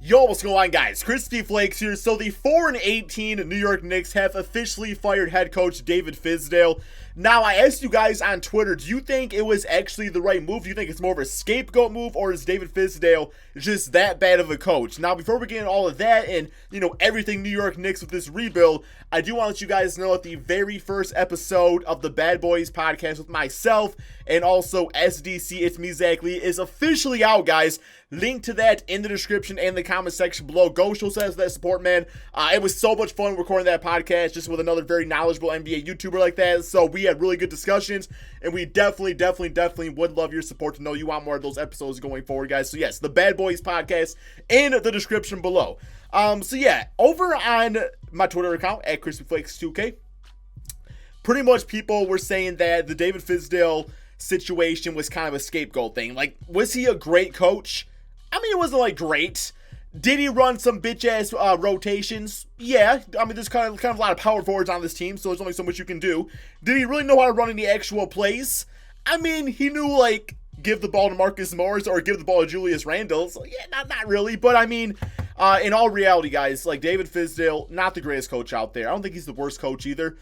Yo, what's going on, guys? KrispyFlakes here. So the 4-18 New York Knicks have officially fired head coach David Fizdale. Now, I asked you guys on Twitter, do you think it was actually the right move? Do you think it's more of a scapegoat move, or is David Fizdale just that bad of a coach? Now, before we get into all of that and, everything New York Knicks with this rebuild, I do want to let you guys know that the very first episode of the Bad Boys podcast with myself and also SDC, it's me, Zach Lee, is officially out, guys. Link to that in the description and the comment section below. Go show us that support, man. It was so much fun recording that podcast just with another very knowledgeable NBA YouTuber like that. So we had really good discussions, and we definitely would love your support to know you want more of those episodes going forward, guys. So yes, the Bad Boys podcast in the description below. So yeah, over on my Twitter account at KrispyFlakes2K, pretty much people were saying that the David Fizdale situation was kind of a scapegoat thing. Like, was he a great coach? I mean, it wasn't like great. Did he run some bitch-ass rotations? Yeah. I mean, there's kind of a lot of power forwards on this team, so there's only so much you can do. Did he really know how to run any actual plays? I mean, he knew, like, give the ball to Marcus Morris or give the ball to Julius Randle. So, yeah, not really. But, I mean, in all reality, guys, like, David Fizdale, not the greatest coach out there. I don't think he's the worst coach either.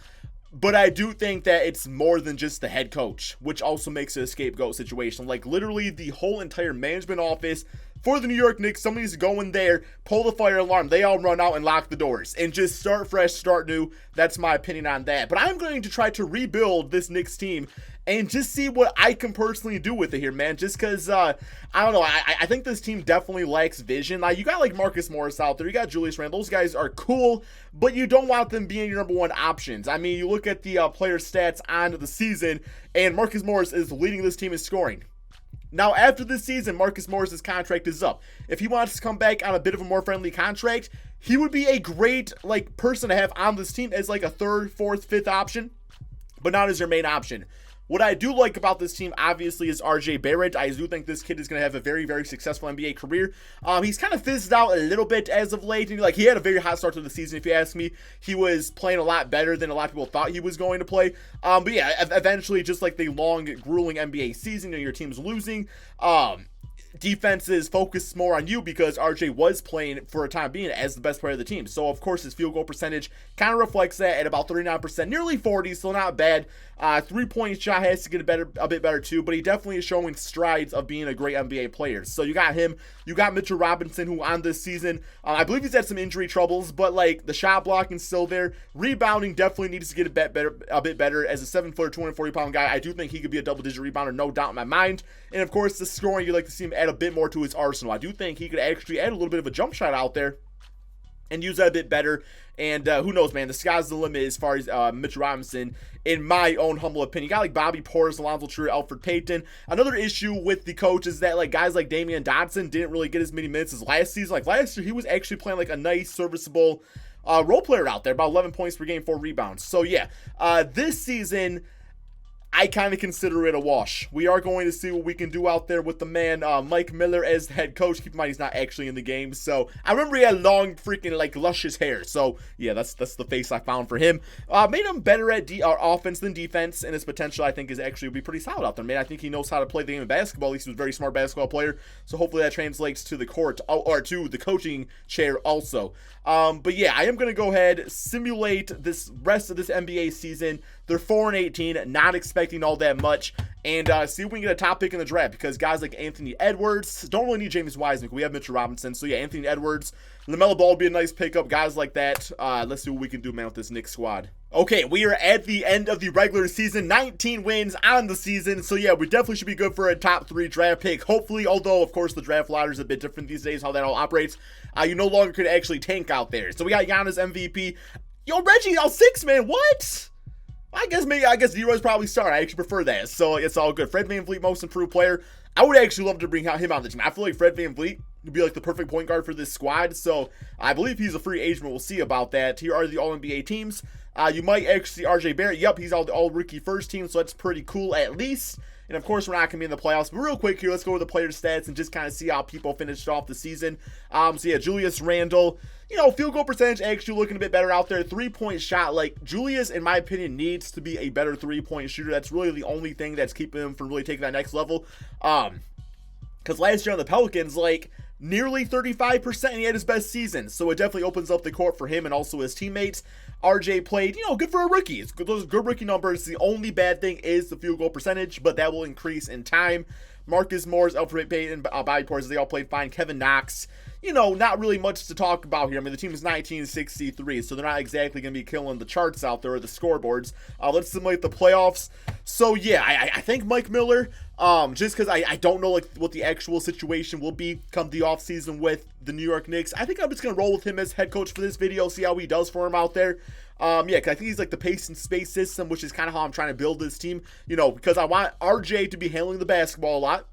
But I do think that it's more than just the head coach, which also makes it a scapegoat situation. Like, literally, the whole entire management office for the New York Knicks, somebody's going there, pull the fire alarm, they all run out and lock the doors, and just start fresh, start new. That's my opinion on that. But I'm going to try to rebuild this Knicks team and just see what I can personally do with it here, man. Just because, I don't know, I think this team definitely lacks vision. Like, you got, like, Marcus Morris out there. You got Julius Randle. Those guys are cool, but you don't want them being your number one options. I mean, you look at the player stats on the season, and Marcus Morris is leading this team in scoring. Now, after this season, Marcus Morris' contract is up. If he wants to come back on a bit of a more friendly contract, he would be a great, like, person to have on this team as, like, a third, fourth, fifth option, but not as your main option. What I do like about this team, obviously, is RJ Barrett. I do think this kid is going to have a very, very successful NBA career. He's kind of fizzed out a little bit as of late. Like, he had a very hot start to the season, if you ask me. He was playing a lot better than a lot of people thought he was going to play. But yeah, eventually, just like the long, grueling NBA season, your team's losing. Defenses focus more on you because RJ was playing for a time being as the best player of the team. So, of course, his field goal percentage kind of reflects that at about 39%, nearly 40, so not bad. Three-point shot has to get a bit better too, but he definitely is showing strides of being a great NBA player. So you got him. You got Mitchell Robinson, who on this season, I believe he's had some injury troubles, but like the shot blocking's still there. Rebounding definitely needs to get a bit better. As a 7-footer, 240-pound guy, I do think he could be a double-digit rebounder, no doubt in my mind. And of course, the scoring, you'd like to see him add a bit more to his arsenal. I do think he could actually add a little bit of a jump shot out there and use that a bit better. And who knows, man, the sky's the limit as far as Mitchell Robinson, in my own humble opinion. You got like Bobby Portis, Alonzo Trier, Alfred Payton. Another issue with the coach is that like guys like Damian Dotson didn't really get as many minutes as last season. Like last year, he was actually playing like a nice, serviceable role player out there, about 11 points per game, 4 rebounds. So yeah, this season, I kind of consider it a wash. We are going to see what we can do out there with the man, Mike Miller, as the head coach. Keep in mind, he's not actually in the game. So, I remember he had long, freaking, like, luscious hair. So, yeah, that's the face I found for him. Made him better at offense than defense, and his potential, I think, is actually be pretty solid out there, man. I think he knows how to play the game of basketball. At least he was a very smart basketball player. So, hopefully that translates to the court, or to the coaching chair also. But, yeah, I am going to go ahead, simulate this rest of this NBA season. They're 4-18, not expecting all that much, and see if we can get a top pick in the draft, because guys like Anthony Edwards, don't really need James Wiseman, we have Mitchell Robinson, so yeah, Anthony Edwards, LaMelo Ball would be a nice pickup, guys like that. Let's see what we can do, man, with this Knicks squad. Okay, we are at the end of the regular season, 19 wins on the season, so yeah, we definitely should be good for a top 3 draft pick, hopefully, although, of course, the draft ladder is a bit different these days, how that all operates. You no longer could actually tank out there, so we got Giannis MVP. Yo, Reggie, all 6, man, what? I guess D-Rose probably start. I actually prefer that, so it's all good. Fred VanVleet, most improved player. I would actually love to bring him on the team. I feel like Fred VanVleet would be like the perfect point guard for this squad, so I believe he's a free agent. We'll see about that. Here are the All-NBA teams. You might actually see RJ Barrett. Yep, he's all-rookie first team, so that's pretty cool at least. And, of course, we're not going to be in the playoffs. But real quick here, let's go over the player stats and just kind of see how people finished off the season. So, yeah, Julius Randle, field goal percentage actually looking a bit better out there. Three-point shot, like, Julius, in my opinion, needs to be a better three-point shooter. That's really the only thing that's keeping him from really taking that next level. Because last year on the Pelicans, like, nearly 35%, and he had his best season. So it definitely opens up the court for him and also his teammates. RJ played, good for a rookie. It's good, those are good rookie numbers. The only bad thing is the field goal percentage, but that will increase in time. Marcus Morris, Elfrid Payton, Bobby Portis, they all played fine. Kevin Knox, not really much to talk about here. I mean, the team is 1963, so they're not exactly going to be killing the charts out there or the scoreboards. Let's simulate the playoffs. So, yeah, I think Mike Miller, just because I don't know what the actual situation will be come the offseason with the New York Knicks. I think I'm just going to roll with him as head coach for this video, see how he does for him out there. Yeah, because I think he's like the pace and space system, which is kind of how I'm trying to build this team, because I want RJ to be handling the basketball a lot.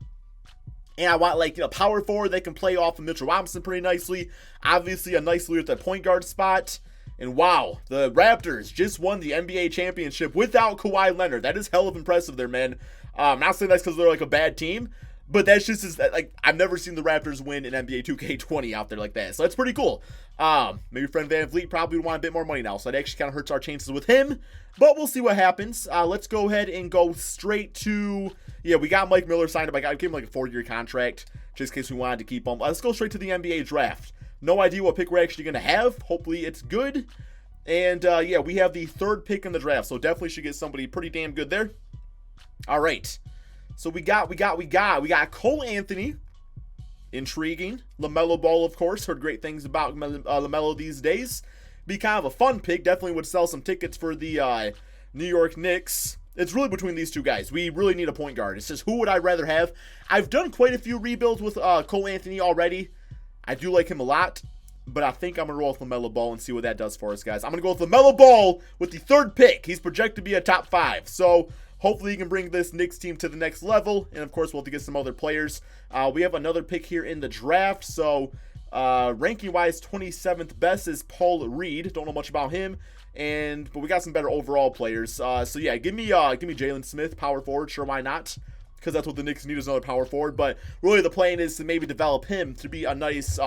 And I want, power forward that can play off of Mitchell Robinson pretty nicely. Obviously, a nice leader at the point guard spot. And wow, the Raptors just won the NBA championship without Kawhi Leonard. That is hell of impressive there, man. I'm not saying that's because they're, a bad team. But that's just, I've never seen the Raptors win an NBA 2K20 out there like that. So that's pretty cool. Maybe Fred VanVleet probably would want a bit more money now. So that actually kind of hurts our chances with him. But we'll see what happens. Let's go ahead and go straight to... Yeah, we got Mike Miller signed up. I gave him a 4-year contract just in case we wanted to keep him. Let's go straight to the NBA draft. No idea what pick we're actually going to have. Hopefully it's good. And, yeah, we have the 3rd pick in the draft. So definitely should get somebody pretty damn good there. All right. So we got Cole Anthony. Intriguing. LaMelo Ball, of course. Heard great things about LaMelo these days. Be kind of a fun pick. Definitely would sell some tickets for the New York Knicks. It's really between these two guys. We really need a point guard. It's just who would I rather have? I've done quite a few rebuilds with Cole Anthony already. I do like him a lot. But I think I'm going to roll with LaMelo Ball and see what that does for us, guys. I'm going to go with LaMelo Ball with the 3rd pick. He's projected to be a top 5. So hopefully he can bring this Knicks team to the next level. And, of course, we'll have to get some other players. We have another pick here in the draft. So ranking-wise, 27th best is Paul Reed. Don't know much about him. But we got some better overall players. So yeah, give me Jalen Smith, power forward. Sure, why not? Because that's what the Knicks need, is another power forward. But really, the plan is to maybe develop him to be a nice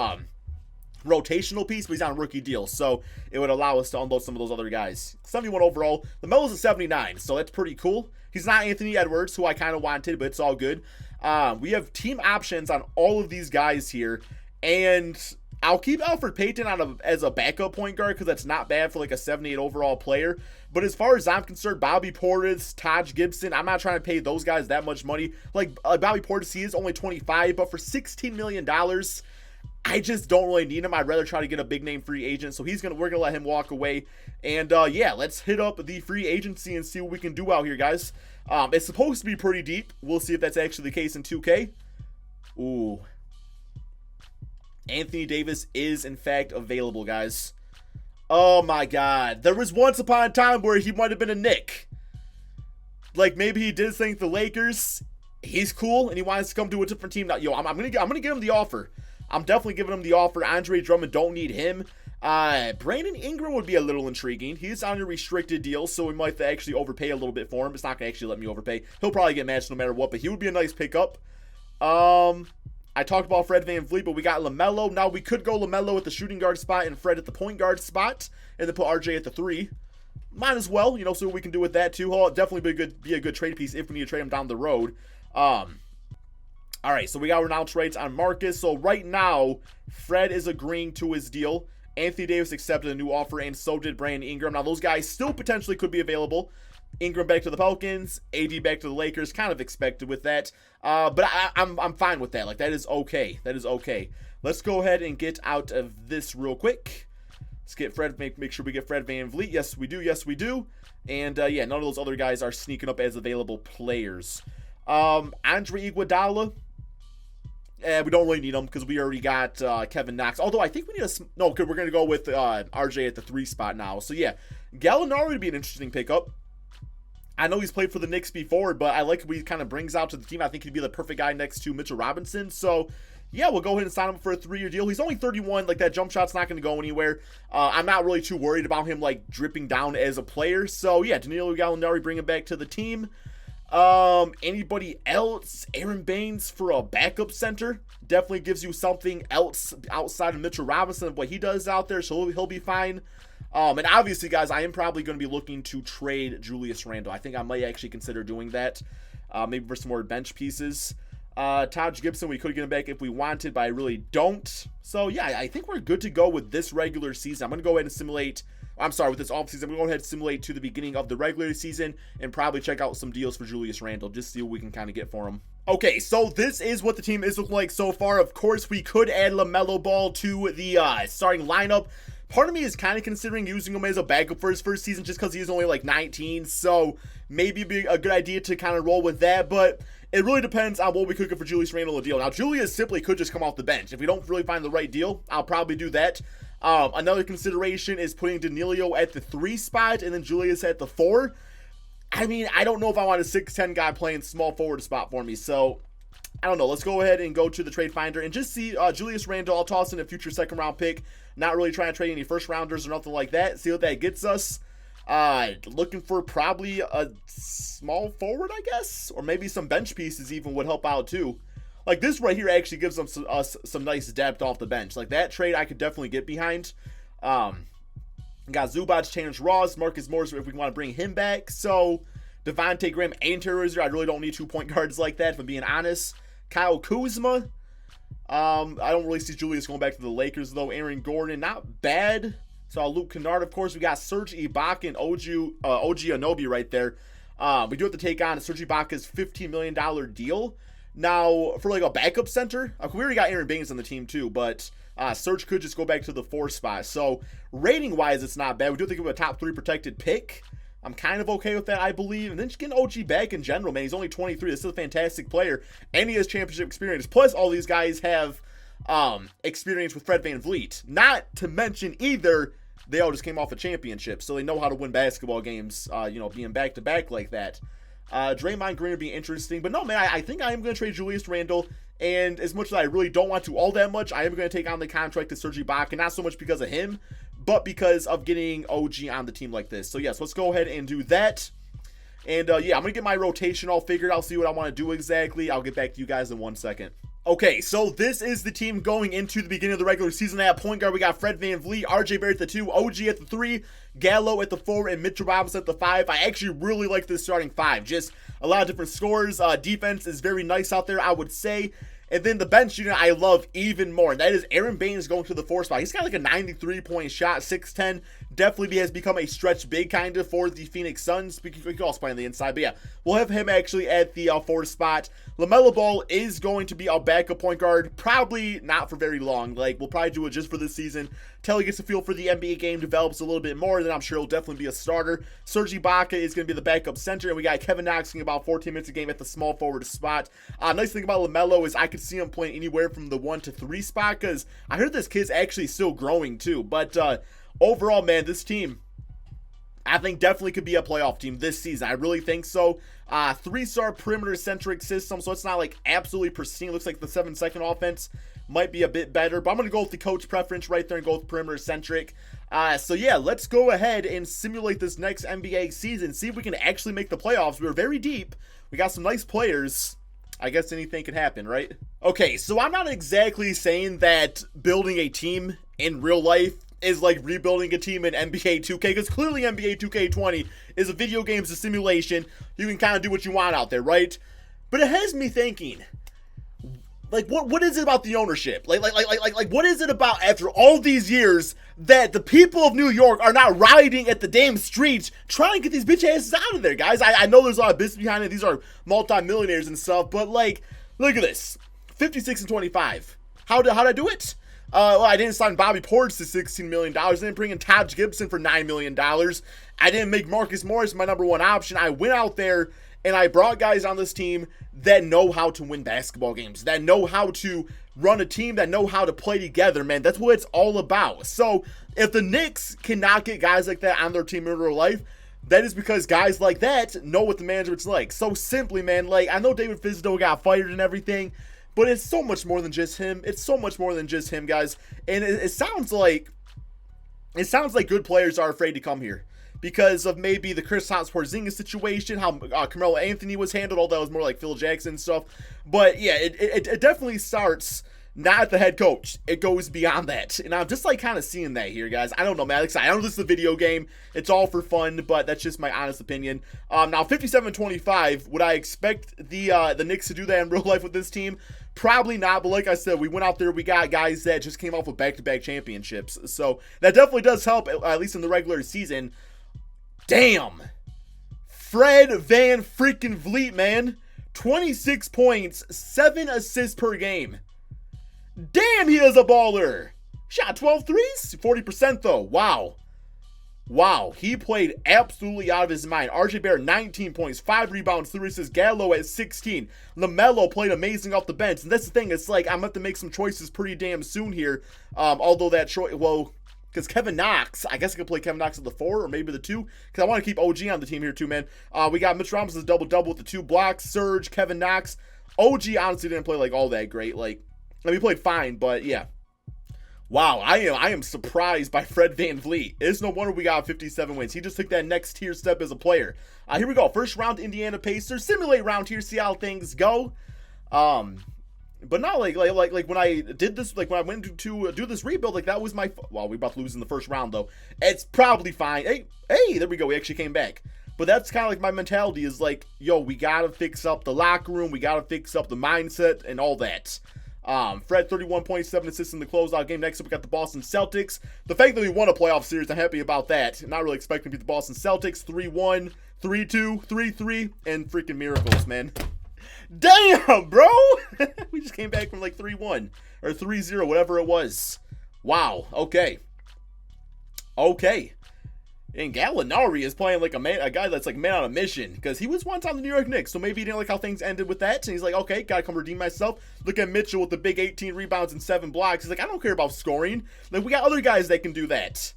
rotational piece. But he's on a rookie deal, so it would allow us to unload some of those other guys. 71 overall. LaMelo's a 79, so that's pretty cool. He's not Anthony Edwards, who I kind of wanted, but it's all good. We have team options on all of these guys here, and I'll keep Elfrid Payton as a backup point guard because that's not bad for a 78 overall player. But as far as I'm concerned, Bobby Portis, Taj Gibson, I'm not trying to pay those guys that much money. Bobby Portis, he is only 25, but for $16 million, I just don't really need him. I'd rather try to get a big name free agent. So we're gonna let him walk away. And yeah, let's hit up the free agency and see what we can do out here, guys. It's supposed to be pretty deep. We'll see if that's actually the case in 2K. Ooh. Anthony Davis is, in fact, available, guys. Oh, my God. There was once upon a time where he might have been a Knick. Maybe he did think the Lakers. He's cool, and he wants to come to a different team. Now, I'm gonna give him the offer. I'm definitely giving him the offer. Andre Drummond, don't need him. Brandon Ingram would be a little intriguing. He's on a restricted deal, so we might actually overpay a little bit for him. It's not going to actually let me overpay. He'll probably get matched no matter what, but he would be a nice pickup. I talked about Fred VanVleet, but we got LaMelo. Now, we could go LaMelo at the shooting guard spot and Fred at the point guard spot, and then put RJ at the 3. Might as well, see what we can do with that, too. He'll definitely be a good trade piece if we need to trade him down the road. All right, so we got renowned trades on Marcus. So right now, Fred is agreeing to his deal. Anthony Davis accepted a new offer, and so did Brandon Ingram. Now, those guys still potentially could be available. Ingram back to the Pelicans, AD back to the Lakers, kind of expected with that. But I'm fine with that. That is okay. That is okay. Let's go ahead and get out of this real quick. Let's get Fred, make sure we get Fred VanVleet. Yes, we do. Yes, we do. And, yeah, none of those other guys are sneaking up as available players. Andre Iguodala. We don't really need him because we already got Kevin Knox. Although I think we need no, because we're going to go with RJ at the 3 spot now. So, yeah, Gallinari would be an interesting pickup. I know he's played for the Knicks before, but I like what he kind of brings out to the team. I think he'd be the perfect guy next to Mitchell Robinson. So, yeah, we'll go ahead and sign him for a 3-year deal. He's only 31. That jump shot's not going to go anywhere. I'm not really too worried about him, dripping down as a player. So, yeah, Danilo Gallinari, bring him back to the team. Anybody else? Aaron Baines for a backup center definitely gives you something else outside of Mitchell Robinson of what he does out there, so he'll be fine. And obviously, guys, I am probably going to be looking to trade Julius Randle. I think I might actually consider doing that, maybe for some more bench pieces. Taj Gibson, we could get him back if we wanted, but I really don't. So, yeah, I think we're good to go with this regular season. I'm going to go ahead and simulate. I'm sorry, with this offseason, I'm going to go ahead and simulate to the beginning of the regular season and probably check out some deals for Julius Randle, just see what we can kind of get for him. Okay, so this is what the team is looking like so far. Of course, we could add LaMelo Ball to the starting lineup. Part of me is kind of considering using him as a backup for his first season just because he's only like 19, so maybe it'd be a good idea to kind of roll with that, but it really depends on what we could get for Julius Randle a deal. Now, Julius simply could just come off the bench. If we don't really find the right deal, I'll probably do that. Another consideration is putting Danilo at the 3 spot and then Julius at the 4. I mean, I don't know if I want a 6'10 guy playing small forward spot for me, so I don't know. Let's go ahead and go to the trade finder and just see Julius Randle. I'll toss in a future second round pick. Not really trying to trade any first rounders or nothing like that. See what that gets us. Looking for probably a small forward, I guess, or maybe some bench pieces even would help out too. Like this right here actually gives us some nice depth off the bench. Like that trade I could definitely get behind. Got Zubac, Terrence Ross, Marcus Morris if we want to bring him back. So Devontae Graham and Terry Rozier, I really don't need 2 point guards like that if I'm being honest. Kyle Kuzma. I don't really see Julius going back to the Lakers though. Aaron Gordon, not bad. So Luke Kennard, of course. We got Serge Ibaka and OG Anunoby right there. We do have to take on Serge Ibaka's $15 million deal. Now, for like a backup center, we already got Aaron Baines on the team too, but Serge could just go back to the 4 spot. So rating-wise, it's not bad. We do have to give him a top 3 protected pick. I'm kind of okay with that, I believe. And then just getting OG back in general, man. He's only 23. This is a fantastic player. And he has championship experience. Plus, all these guys have experience with Fred VanVleet. Not to mention either, they all just came off a championship. So they know how to win basketball games, being back-to-back like that. Draymond Green would be interesting. But no, man, I think I am going to trade Julius Randle. And as much as I really don't want to all that much, I am going to take on the contract to Serge Ibaka. Not so much because of him, but because of getting OG on the team like this. So yes, let's go ahead and do that. And yeah, I'm going to get my rotation all figured out, see what I want to do exactly. I'll get back to you guys in 1 second. Okay, so this is the team going into the beginning of the regular season. At point guard, we got Fred VanVleet, RJ Barrett at the 2, OG at the 3, Gallo at the 4, and Mitchell Robinson at the 5. I actually really like this starting 5. Just a lot of different scores. Defense is very nice out there, I would say. And then the bench unit I love even more. And that is Aaron Baines going to the 4 spot. He's got like a 93-point shot, 6'10". Definitely has become a stretch big kind of for the Phoenix Suns. We can also play on the inside. But yeah, we'll have him actually at the 4 spot. LaMelo Ball is going to be our backup point guard. Probably not for very long. Like, we'll probably do it just for this season. Till he gets a feel for the NBA game, develops a little bit more, then I'm sure he'll definitely be a starter. Serge Ibaka is going to be the backup center, and we got Kevin Knox getting about 14 minutes a game at the small forward spot. Nice thing about LaMelo is I could see him playing anywhere from the 1 to 3 spot, because I heard this kid's actually still growing too. But overall, man, this team, I think definitely could be a playoff team this season. I really think so. 3-star perimeter-centric system, so it's not like absolutely pristine. Looks like the 7-second offense might be a bit better, but I'm going to go with the coach preference right there and go with perimeter-centric. So yeah, let's go ahead and simulate this next NBA season, see if we can actually make the playoffs. We're very deep. We got some nice players. I guess anything can happen, right? Okay, so I'm not exactly saying that building a team in real life is like rebuilding a team in NBA 2K, because clearly NBA 2K20 is a video game, it's a simulation. You can kind of do what you want out there, right? But it has me thinking, like, what is it about the ownership? Like, what is it about after all these years that the people of New York are not rioting at the damn streets trying to get these bitch asses out of there, guys? I know there's a lot of business behind it. These are multi-millionaires and stuff, but like, look at this, 56-25. How'd I do it? Well, I didn't sign Bobby Portis to $16 million. I didn't bring in Taj Gibson for $9 million. I didn't make Marcus Morris my number 1 option. I went out there and I brought guys on this team that know how to win basketball games, that know how to run a team, that know how to play together, man. That's what it's all about. So if the Knicks cannot get guys like that on their team in real life, that is because guys like that know what the management's like. So simply, man, like, I know David Fizdale got fired and everything, but it's so much more than just him. It's so much more than just him, guys. And it sounds like good players are afraid to come here because of maybe the Kristaps Porzingis situation, how Carmelo Anthony was handled, although that was more like Phil Jackson stuff. But yeah, it definitely starts not at the head coach. It goes beyond that. And I'm just like kind of seeing that here, guys. I don't know, man. Like I know this is a video game. It's all for fun, but that's just my honest opinion. Now 57-25, would I expect the Knicks to do that in real life with this team? Probably not, but like I said, we went out there, we got guys that just came off with back-to-back championships. So that definitely does help, at least in the regular season. Damn. Fred Van freaking Vliet, man. 26 points, 7 assists per game. Damn, he is a baller. Shot 12 threes, 40% though. Wow. Wow, he played absolutely out of his mind. RJ Barrett, 19 points, 5 rebounds, 3 assists. Gallo at 16. LaMelo played amazing off the bench. And that's the thing, it's like I'm going to have to make some choices pretty damn soon here. Although that choice, well, because Kevin Knox, I guess I could play Kevin Knox at the 4 or maybe the 2. Because I want to keep OG on the team here too, man. We got Mitch Robinson's double-double with the 2 blocks. Serge, Kevin Knox. OG honestly didn't play like all that great. Like, I mean, he played fine, but yeah. Wow, I am surprised by Fred Van Vliet. It's no wonder we got 57 wins. He just took that next tier step as a player. Here we go. First round, Indiana Pacers. Simulate round here, see how things go. But not like when I did this, like when I went to do this rebuild, like that was my, well, we about to lose in the first round though. It's probably fine. Hey, there we go. We actually came back. But that's kind of like my mentality is like, yo, we got to fix up the locker room. We got to fix up the mindset and all that. Fred, 31.7 assists in the closeout game. Next up, we got the Boston Celtics. The fact that we won a playoff series, I'm happy about that. Not really expecting to beat the Boston Celtics. 3-1, 3-2, 3-3, and freaking miracles, man. Damn, bro! We just came back from like 3-1 or 3-0, whatever it was. Wow, okay. Okay. And Gallinari is playing like a guy that's like man on a mission, because he was once on the New York Knicks, so maybe he didn't like how things ended with that, and he's like, okay, gotta come redeem myself. Look at Mitchell with the big 18 rebounds and 7 blocks. He's like, I don't care about scoring. Like, we got other guys that can do that.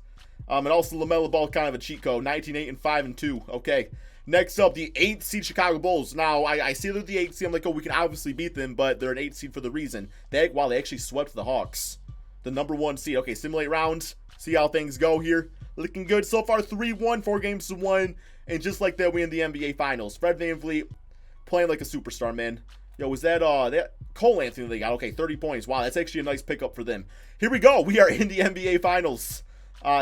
And also LaMelo Ball, kind of a cheat code, 19-8 and 5-2. Okay. Next up, the 8th seed Chicago Bulls. Now, I see they're the 8th seed. I'm like, oh, we can obviously beat them, but they're an 8th seed for the reason. They actually swept the Hawks. The number 1 seed. Okay, simulate rounds. See how things go here. Looking good so far. 3-1, 4 games to 1. And just like that, we in the NBA Finals. Fred VanVleet playing like a superstar, man. Yo, was that Cole Anthony they got? Okay, 30 points. Wow, that's actually a nice pickup for them. Here we go. We are in the NBA Finals.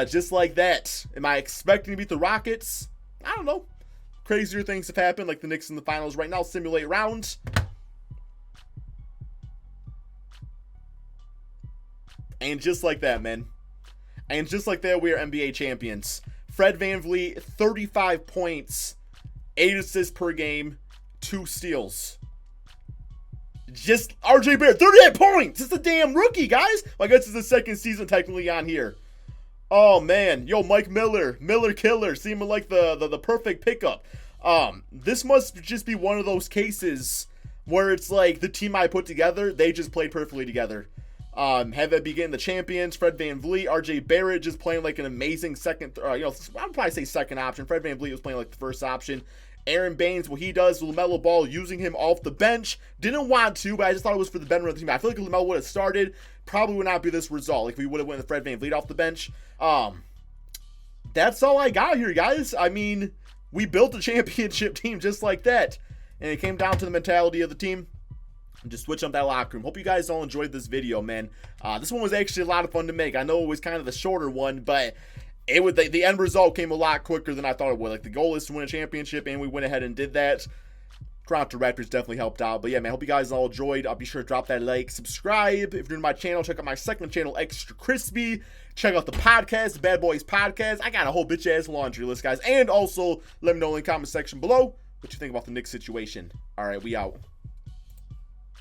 Just like that. Am I expecting to beat the Rockets? I don't know. Crazier things have happened, like the Knicks in the Finals right now. Simulate rounds. And just like that, man. And just like that, we are NBA champions. Fred VanVleet, 35 points, 8 assists per game, 2 steals. Just RJ Barrett, 38 points. Just a damn rookie, guys. I guess it's the second season technically on here. Oh, man. Yo, Mike Miller Killer, seeming like the perfect pickup. This must just be one of those cases where it's like the team I put together, they just played perfectly together. Have it begin the champions. Fred VanVleet, RJ Barrett just playing like an amazing second, I'd probably say second option. Fred VanVleet was playing like the first option. Aaron Baines, what he does, LaMelo Ball using him off the bench. Didn't want to, but I just thought it was for the betterment of the team. I feel like if LaMelo would have started, probably would not be this result. Like, if we would have went with Fred VanVleet off the bench. That's all I got here, guys. I mean, we built a championship team just like that. And it came down to the mentality of the team. And just switch up that locker room. Hope you guys all enjoyed this video, man. This one was actually a lot of fun to make. I know it was kind of the shorter one, but it would the end result came a lot quicker than I thought it would. Like, the goal is to win a championship, and we went ahead and did that. Toronto Raptors definitely helped out. But yeah, man, hope you guys all enjoyed. I'll be sure to drop that like, subscribe. If you're new to my channel, check out my second channel, Extra Crispy. Check out the podcast, the Bad Boys Podcast. I got a whole bitch-ass laundry list, guys. And also, let me know in the comment section below what you think about the Knicks situation. All right, we out.